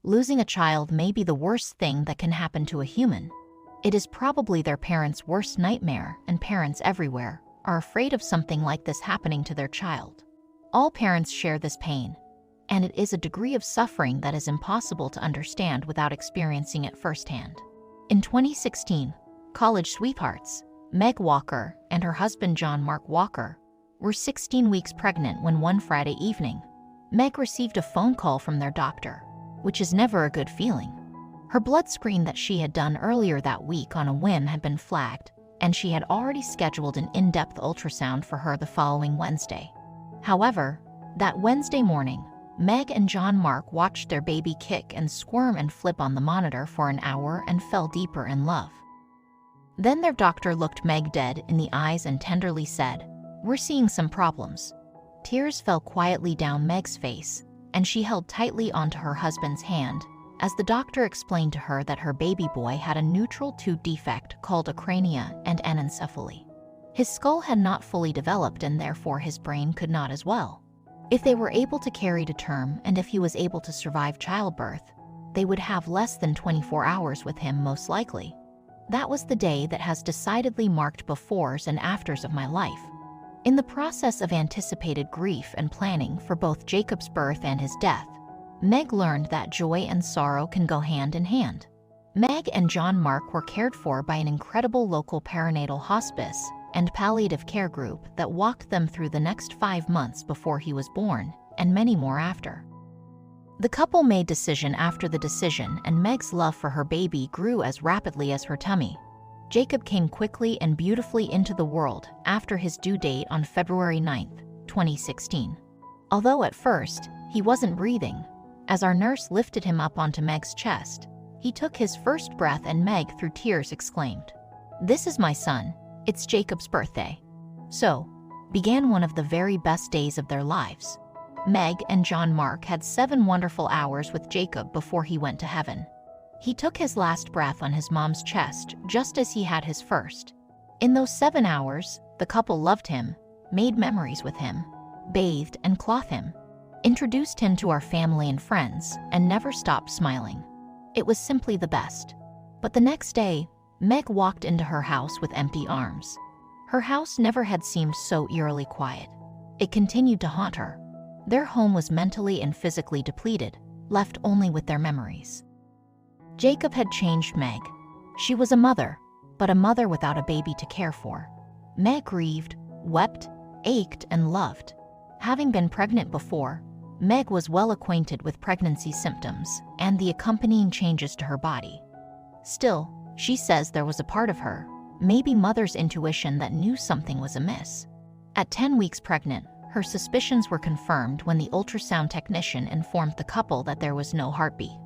Losing a child may be the worst thing that can happen to a human. It is probably their parents' worst nightmare, and parents everywhere are afraid of something like this happening to their child. All parents share this pain, and it is a degree of suffering that is impossible to understand without experiencing it firsthand. In 2016, college sweethearts Meg Walker and her husband John Mark Walker were 16 weeks pregnant when one Friday evening, Meg received a phone call from their doctor, which is never a good feeling. Her blood screen that she had done earlier that week on a whim had been flagged, and she had already scheduled an in-depth ultrasound for her the following Wednesday. However, that Wednesday morning, Meg and John Mark watched their baby kick and squirm and flip on the monitor for an hour and fell deeper in love. Then their doctor looked Meg dead in the eyes and tenderly said, "We're seeing some problems." Tears fell quietly down Meg's face, and she held tightly onto her husband's hand as the doctor explained to her that her baby boy had a neutral tube defect called acrania and anencephaly. His skull had not fully developed and therefore his brain could not as well. If they were able to carry to term and if he was able to survive childbirth, they would have less than 24 hours with him most likely. That was the day that has decidedly marked befores and afters of my life. In the process of anticipated grief and planning for both Jacob's birth and his death, Meg learned that joy and sorrow can go hand in hand. Meg and John Mark were cared for by an incredible local perinatal hospice and palliative care group that walked them through the next 5 months before he was born, and many more after. The couple made decision after the decision, and Meg's love for her baby grew as rapidly as her tummy. Jacob came quickly and beautifully into the world after his due date on February 9, 2016. Although at first, he wasn't breathing, as our nurse lifted him up onto Meg's chest, he took his first breath and Meg, through tears, exclaimed, "This is my son. It's Jacob's birthday." So began one of the very best days of their lives. Meg and John Mark had 7 wonderful hours with Jacob before he went to heaven. He took his last breath on his mom's chest just as he had his first. In those 7 hours, the couple loved him, made memories with him, bathed and clothed him, introduced him to our family and friends, and never stopped smiling. It was simply the best. But the next day, Meg walked into her house with empty arms. Her house never had seemed so eerily quiet. It continued to haunt her. Their home was mentally and physically depleted, left only with their memories. Jacob had changed Meg. She was a mother, but a mother without a baby to care for. Meg grieved, wept, ached, and loved. Having been pregnant before, Meg was well acquainted with pregnancy symptoms and the accompanying changes to her body. Still, she says there was a part of her, maybe mother's intuition, that knew something was amiss. At 10 weeks pregnant, her suspicions were confirmed when the ultrasound technician informed the couple that there was no heartbeat.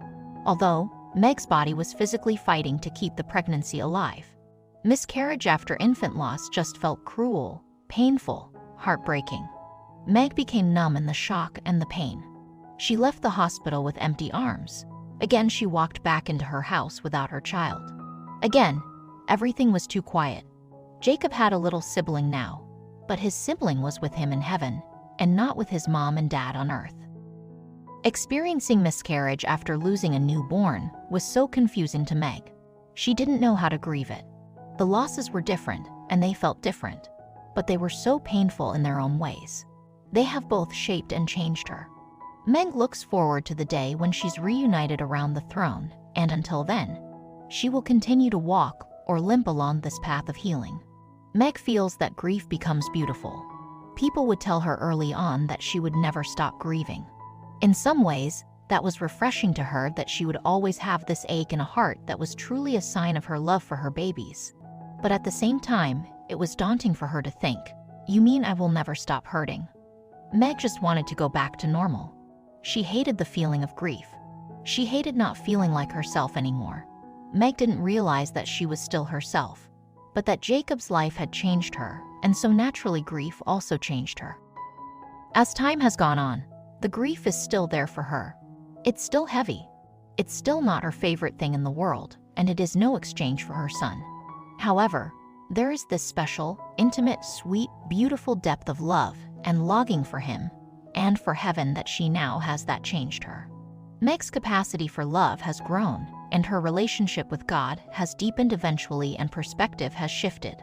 Although Meg's body was physically fighting to keep the pregnancy alive, miscarriage after infant loss just felt cruel, painful, heartbreaking. Meg became numb in the shock and the pain. She left the hospital with empty arms. Again, she walked back into her house without her child. Again, everything was too quiet. Jacob had a little sibling now, but his sibling was with him in heaven, and not with his mom and dad on earth. Experiencing miscarriage after losing a newborn was so confusing to Meg. She didn't know how to grieve it. The losses were different, and they felt different, but they were so painful in their own ways. They have both shaped and changed her. Meg looks forward to the day when she's reunited around the throne, and until then, she will continue to walk or limp along this path of healing. Meg feels that grief becomes beautiful. People would tell her early on that she would never stop grieving. In some ways, that was refreshing to her, that she would always have this ache in a heart that was truly a sign of her love for her babies. But at the same time, it was daunting for her to think, "You mean I will never stop hurting?" Meg just wanted to go back to normal. She hated the feeling of grief. She hated not feeling like herself anymore. Meg didn't realize that she was still herself, but that Jacob's life had changed her, and so naturally grief also changed her. As time has gone on, the grief is still there for her. It's still heavy. It's still not her favorite thing in the world, and it is no exchange for her son. However, there is this special, intimate, sweet, beautiful depth of love and longing for him and for heaven that she now has that changed her. Meg's capacity for love has grown, and her relationship with God has deepened eventually, and perspective has shifted.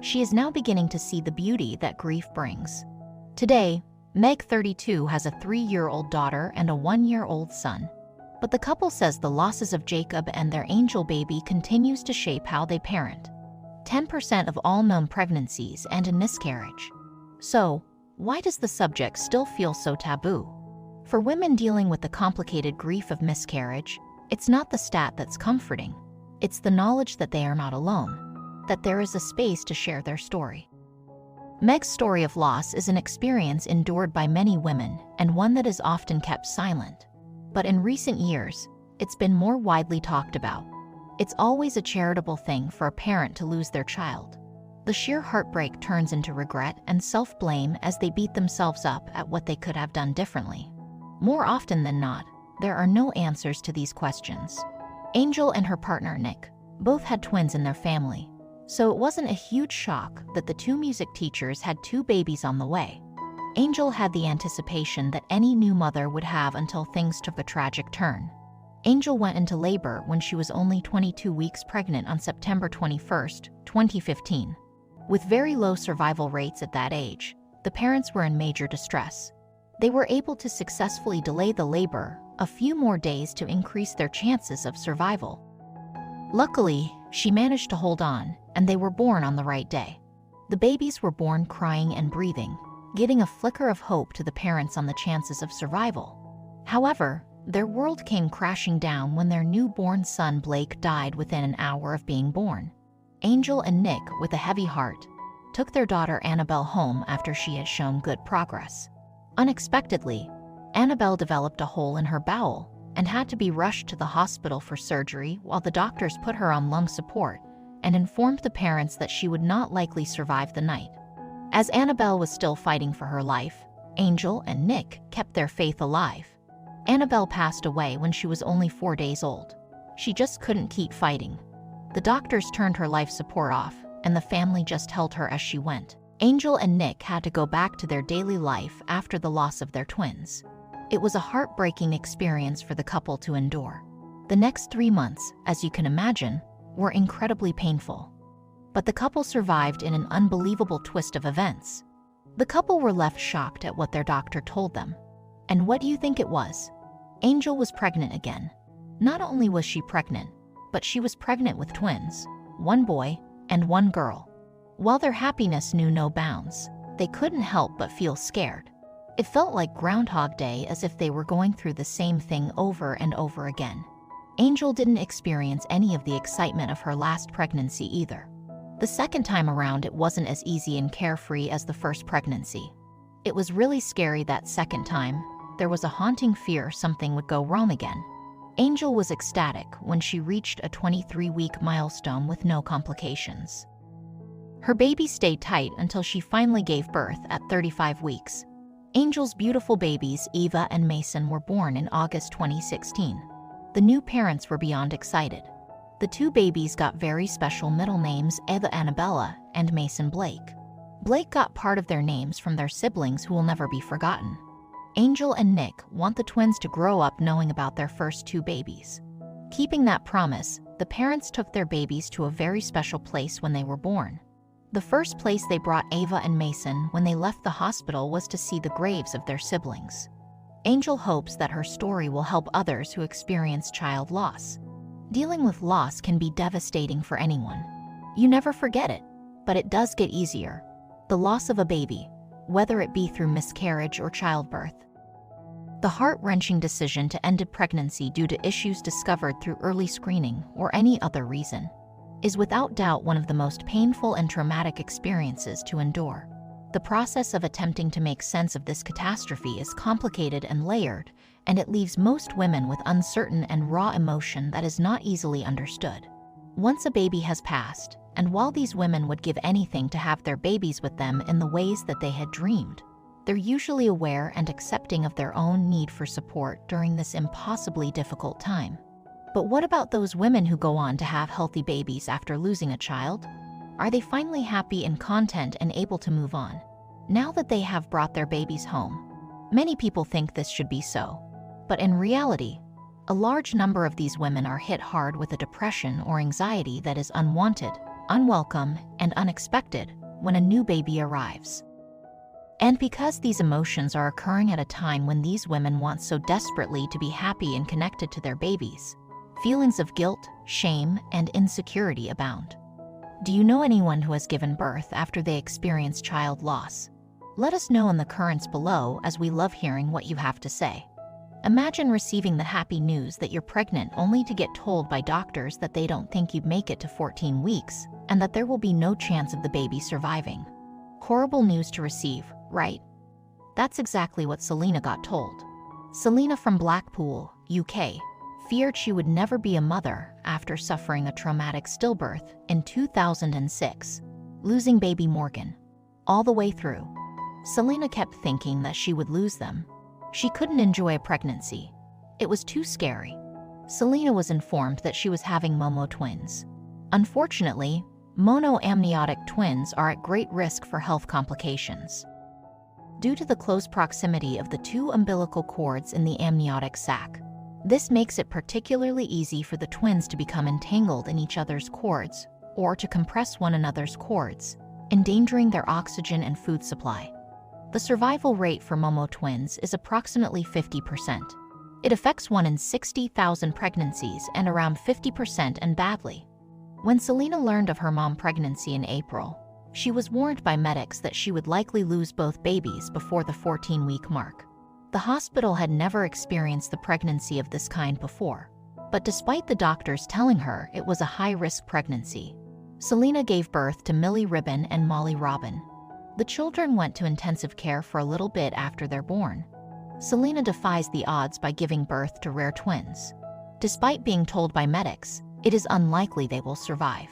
She is now beginning to see the beauty that grief brings. Today, Meg, 32, has a 3-year-old daughter and a 1-year-old son. But the couple says the losses of Jacob and their angel baby continues to shape how they parent. 10% of all known pregnancies end in miscarriage. So, why does the subject still feel so taboo? For women dealing with the complicated grief of miscarriage, it's not the stat that's comforting. It's the knowledge that they are not alone, that there is a space to share their story. Meg's story of loss is an experience endured by many women and one that is often kept silent. But in recent years, it's been more widely talked about. It's always a charitable thing for a parent to lose their child. The sheer heartbreak turns into regret and self-blame as they beat themselves up at what they could have done differently. More often than not, there are no answers to these questions. Angel and her partner Nick both had twins in their family, so it wasn't a huge shock that the two music teachers had 2 babies on the way. Angel had the anticipation that any new mother would have until things took a tragic turn. Angel went into labor when she was only 22 weeks pregnant on September 21, 2015. With very low survival rates at that age, the parents were in major distress. They were able to successfully delay the labor a few more days to increase their chances of survival. Luckily, she managed to hold on, and they were born on the right day. The babies were born crying and breathing, giving a flicker of hope to the parents on the chances of survival. However, their world came crashing down when their newborn son Blake died within an hour of being born. Angel and Nick, with a heavy heart, took their daughter Annabelle home after she had shown good progress. Unexpectedly, Annabelle developed a hole in her bowel and had to be rushed to the hospital for surgery while the doctors put her on lung support and informed the parents that she would not likely survive the night. As Annabelle was still fighting for her life, Angel and Nick kept their faith alive. Annabelle passed away when she was only 4 days old. She just couldn't keep fighting. The doctors turned her life support off, and the family just held her as she went. Angel and Nick had to go back to their daily life after the loss of their twins. It was a heartbreaking experience for the couple to endure. The next 3 months, as you can imagine, were incredibly painful. But the couple survived in an unbelievable twist of events. The couple were left shocked at what their doctor told them. And what do you think it was? Angel was pregnant again. Not only was she pregnant, but she was pregnant with twins, 1 boy and 1 girl. While their happiness knew no bounds, they couldn't help but feel scared. It felt like Groundhog Day, as if they were going through the same thing over and over again. Angel didn't experience any of the excitement of her last pregnancy either. The second time around, it wasn't as easy and carefree as the first pregnancy. It was really scary that second time. There was a haunting fear something would go wrong again. Angel was ecstatic when she reached a 23-week milestone with no complications. Her baby stayed tight until she finally gave birth at 35 weeks. Angel's beautiful babies, Eva and Mason, were born in August 2016. The new parents were beyond excited. The 2 babies got very special middle names, Eva Annabella and Mason Blake. Blake got part of their names from their siblings who will never be forgotten. Angel and Nick want the twins to grow up knowing about their first 2 babies. Keeping that promise, the parents took their babies to a very special place when they were born. The first place they brought Ava and Mason when they left the hospital was to see the graves of their siblings. Angel hopes that her story will help others who experience child loss. Dealing with loss can be devastating for anyone. You never forget it, but it does get easier. The loss of a baby, whether it be through miscarriage or childbirth. The heart-wrenching decision to end a pregnancy due to issues discovered through early screening or any other reason is without doubt one of the most painful and traumatic experiences to endure. The process of attempting to make sense of this catastrophe is complicated and layered, and it leaves most women with uncertain and raw emotion that is not easily understood. Once a baby has passed, and while these women would give anything to have their babies with them in the ways that they had dreamed, they're usually aware and accepting of their own need for support during this impossibly difficult time. But what about those women who go on to have healthy babies after losing a child? Are they finally happy and content and able to move on, now that they have brought their babies home? Many people think this should be so. But in reality, A large number of these women are hit hard with a depression or anxiety that is unwanted, unwelcome, and unexpected when a new baby arrives. And because these emotions are occurring at a time when these women want so desperately to be happy and connected to their babies, feelings of guilt, shame, and insecurity abound. Do you know anyone who has given birth after they experience child loss? Let us know in the comments below, as we love hearing what you have to say. Imagine receiving the happy news that you're pregnant only to get told by doctors that they don't think you'd make it to 14 weeks and that there will be no chance of the baby surviving. Horrible news to receive, right? That's exactly what Selena got told. Selena from Blackpool, UK, feared she would never be a mother after suffering a traumatic stillbirth in 2006, losing baby Morgan. All the way through, Selena kept thinking that she would lose them. She couldn't enjoy a pregnancy. It was too scary. Selena was informed that she was having Momo twins. Unfortunately, monoamniotic twins are at great risk for health complications. Due to the close proximity of the two umbilical cords in the amniotic sac, this makes it particularly easy for the twins to become entangled in each other's cords or to compress one another's cords, endangering their oxygen and food supply. The survival rate for Momo twins is approximately 50%. It affects 1 in 60,000 pregnancies and around 50% end badly. When Selena learned of her mom pregnancy in April, she was warned by medics that she would likely lose both babies before the 14-week mark. The hospital had never experienced the pregnancy of this kind before, but despite the doctors telling her it was a high-risk pregnancy, Selena gave birth to Millie Ribbon and Molly Robin. The children went to intensive care for a little bit after they're born. Selena defies the odds by giving birth to rare twins. Despite being told by medics, it is unlikely they will survive.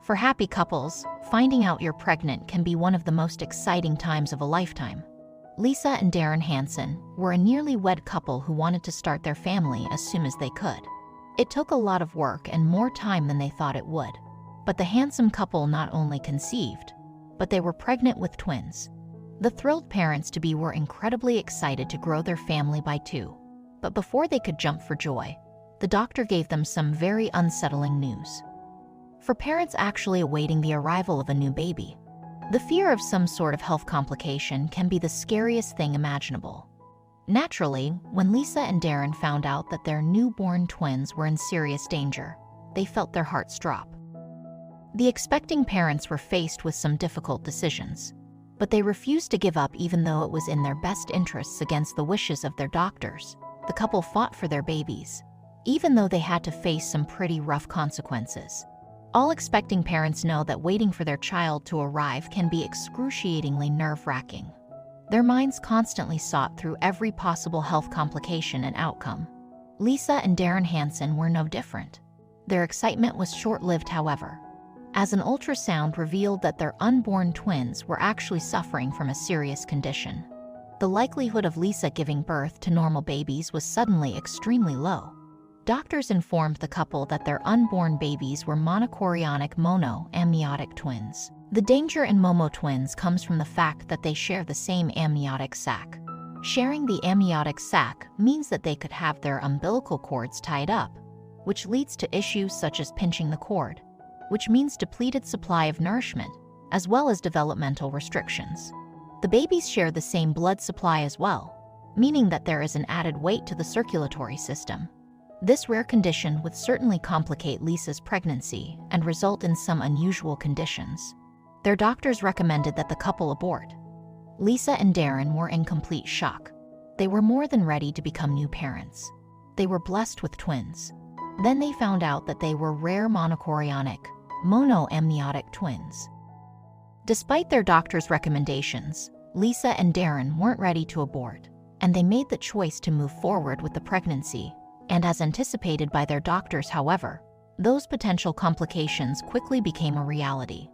For happy couples, finding out you're pregnant can be one of the most exciting times of a lifetime. Lisa and Darren Hansen were a nearly wed couple who wanted to start their family as soon as they could. It took a lot of work and more time than they thought it would. But the handsome couple not only conceived, but they were pregnant with twins. The thrilled parents-to-be were incredibly excited to grow their family by 2. But before they could jump for joy, the doctor gave them some very unsettling news. For parents actually awaiting the arrival of a new baby, the fear of some sort of health complication can be the scariest thing imaginable. Naturally, when Lisa and Darren found out that their newborn twins were in serious danger, they felt their hearts drop. The expecting parents were faced with some difficult decisions, but they refused to give up even though it was in their best interests against the wishes of their doctors. The couple fought for their babies, even though they had to face some pretty rough consequences. All expecting parents know that waiting for their child to arrive can be excruciatingly nerve-wracking. Their minds constantly sought through every possible health complication and outcome. Lisa and Darren Hansen were no different. Their excitement was short-lived, however, as an ultrasound revealed that their unborn twins were actually suffering from a serious condition. The likelihood of Lisa giving birth to normal babies was suddenly extremely low. Doctors informed the couple that their unborn babies were monochorionic monoamniotic twins. The danger in Momo twins comes from the fact that they share the same amniotic sac. Sharing the amniotic sac means that they could have their umbilical cords tied up, which leads to issues such as pinching the cord, which means depleted supply of nourishment, as well as developmental restrictions. The babies share the same blood supply as well, meaning that there is an added weight to the circulatory system. This rare condition would certainly complicate Lisa's pregnancy and result in some unusual conditions. Their doctors recommended that the couple abort. Lisa and Darren were in complete shock. They were more than ready to become new parents. They were blessed with twins. Then they found out that they were rare monochorionic, monoamniotic twins. Despite their doctor's recommendations, Lisa and Darren weren't ready to abort, and they made the choice to move forward with the pregnancy. And as anticipated by their doctors, however, those potential complications quickly became a reality.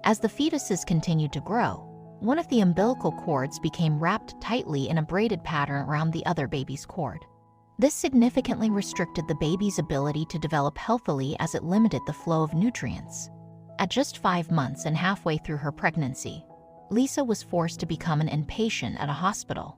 As the fetuses continued to grow, one of the umbilical cords became wrapped tightly in a braided pattern around the other baby's cord. This significantly restricted the baby's ability to develop healthily as it limited the flow of nutrients. At just 5 months and halfway through her pregnancy, Lisa was forced to become an inpatient at a hospital.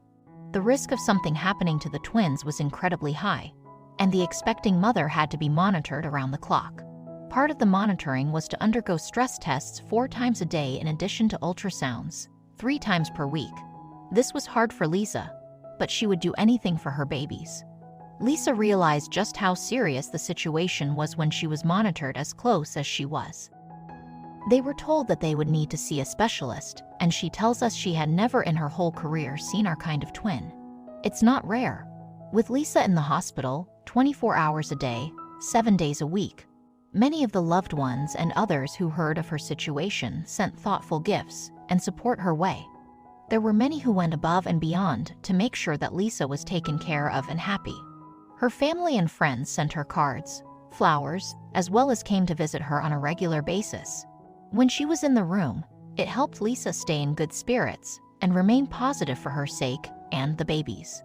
The risk of something happening to the twins was incredibly high, and the expecting mother had to be monitored around the clock. Part of the monitoring was to undergo stress tests 4 times a day in addition to ultrasounds, 3 times per week. This was hard for Lisa, but she would do anything for her babies. Lisa realized just how serious the situation was when she was monitored as close as she was. They were told that they would need to see a specialist, and she tells us she had never in her whole career seen our kind of twin. It's not rare. With Lisa in the hospital, 24 hours a day, 7 days a week, many of the loved ones and others who heard of her situation sent thoughtful gifts and support her way. There were many who went above and beyond to make sure that Lisa was taken care of and happy. Her family and friends sent her cards, flowers, as well as came to visit her on a regular basis. When she was in the room, it helped Lisa stay in good spirits and remain positive for her sake and the babies.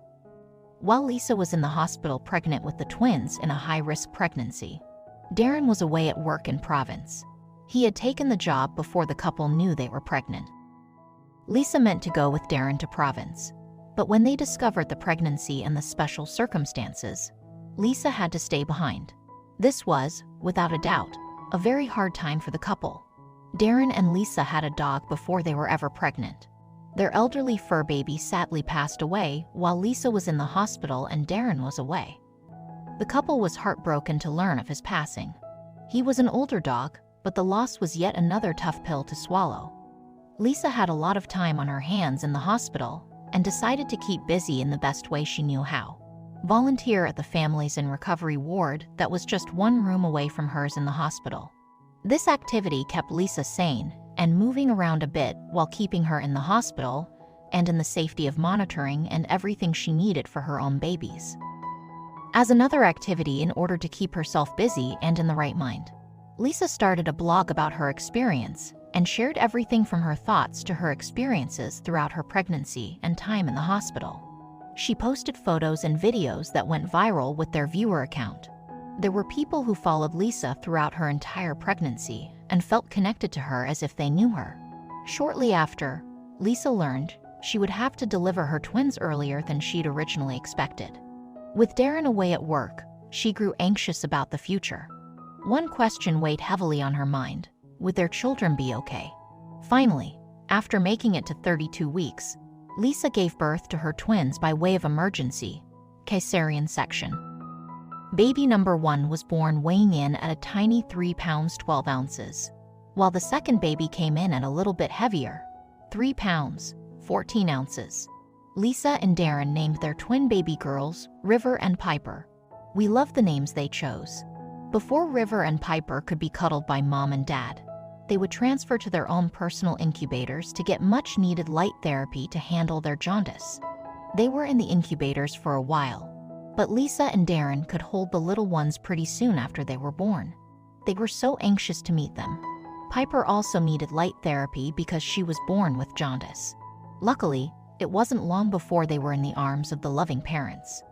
While Lisa was in the hospital pregnant with the twins in a high-risk pregnancy, Darren was away at work in Province. He had taken the job before the couple knew they were pregnant. Lisa meant to go with Darren to Province, but when they discovered the pregnancy and the special circumstances, Lisa had to stay behind. This was, without a doubt, a very hard time for the couple. Darren and Lisa had a dog before they were ever pregnant. Their elderly fur baby sadly passed away while Lisa was in the hospital and Darren was away. The couple was heartbroken to learn of his passing. He was an older dog, but the loss was yet another tough pill to swallow. Lisa had a lot of time on her hands in the hospital and decided to keep busy in the best way she knew how. Volunteer at the Families in Recovery ward that was just 1 room away from hers in the hospital. This activity kept Lisa sane and moving around a bit while keeping her in the hospital and in the safety of monitoring and everything she needed for her own babies. As another activity in order to keep herself busy and in the right mind, Lisa started a blog about her experience and shared everything from her thoughts to her experiences throughout her pregnancy and time in the hospital. She posted photos and videos that went viral with their viewer account. There were people who followed Lisa throughout her entire pregnancy and felt connected to her as if they knew her. Shortly after, Lisa learned she would have to deliver her twins earlier than she'd originally expected. With Darren away at work, she grew anxious about the future. One question weighed heavily on her mind: would their children be okay? Finally, after making it to 32 weeks, Lisa gave birth to her twins by way of emergency, cesarean section. Baby number 1 was born weighing in at a tiny 3 pounds 12 ounces, while the second baby came in at a little bit heavier, 3 pounds 14 ounces. Lisa and Darren named their twin baby girls River and Piper. We loved the names they chose. Before River and Piper could be cuddled by mom and dad, they would transfer to their own personal incubators to get much-needed light therapy to handle their jaundice. They were in the incubators for a while, but Lisa and Darren could hold the little ones pretty soon after they were born. They were so anxious to meet them. Piper also needed light therapy because she was born with jaundice. Luckily, it wasn't long before they were in the arms of the loving parents.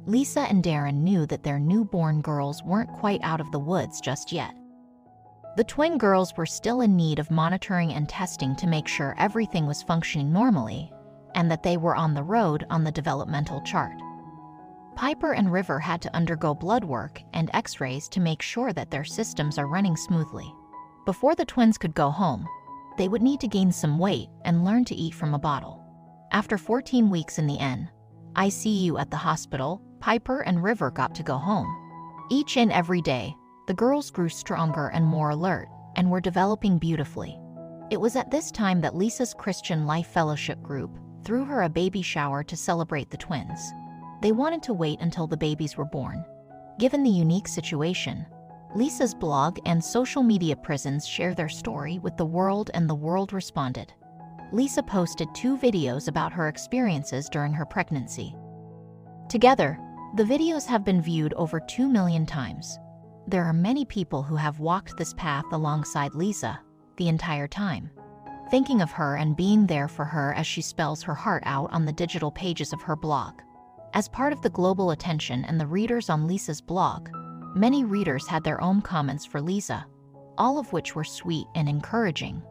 Lisa and Darren knew that their newborn girls weren't quite out of the woods just yet. The twin girls were still in need of monitoring and testing to make sure everything was functioning normally and that they were on the road on the developmental chart. Piper and River had to undergo blood work and x-rays to make sure that their systems are running smoothly. Before the twins could go home, they would need to gain some weight and learn to eat from a bottle. After 14 weeks in the ICU at the hospital, Piper and River got to go home. Each and every day, the girls grew stronger and more alert and were developing beautifully. It was at this time that Lisa's Christian Life Fellowship group threw her a baby shower to celebrate the twins. They wanted to wait until the babies were born. Given the unique situation, Lisa's blog and social media presence shared their story with the world, and the world responded. Lisa posted 2 videos about her experiences during her pregnancy. Together, the videos have been viewed over 2 million times. There are many people who have walked this path alongside Lisa the entire time, thinking of her and being there for her as she spells her heart out on the digital pages of her blog. As part of the global attention and the readers on Lisa's blog, many readers had their own comments for Lisa, all of which were sweet and encouraging.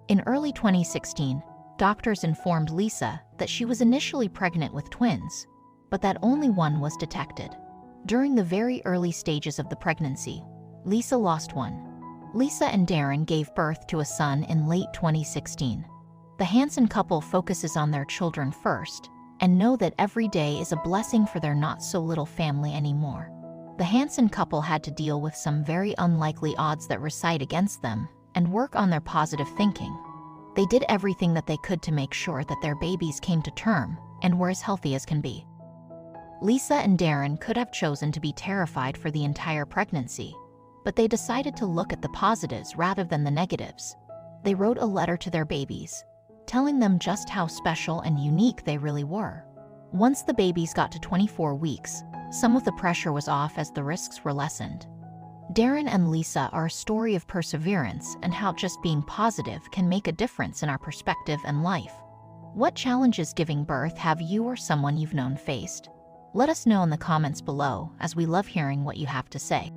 In early 2016, doctors informed Lisa that she was initially pregnant with twins, but that only one was detected. During the very early stages of the pregnancy, Lisa lost one. Lisa and Darren gave birth to a son in late 2016. The Hansen couple focuses on their children first and know that every day is a blessing for their not-so-little family anymore. The Hansen couple had to deal with some very unlikely odds that recite against them and work on their positive thinking. They did everything that they could to make sure that their babies came to term and were as healthy as can be. Lisa and Darren could have chosen to be terrified for the entire pregnancy, but they decided to look at the positives rather than the negatives. They wrote a letter to their babies, telling them just how special and unique they really were. Once the babies got to 24 weeks, some of the pressure was off as the risks were lessened. Darren and Lisa are a story of perseverance and how just being positive can make a difference in our perspective and life. What challenges giving birth have you or someone you've known faced? Let us know in the comments below, as we love hearing what you have to say.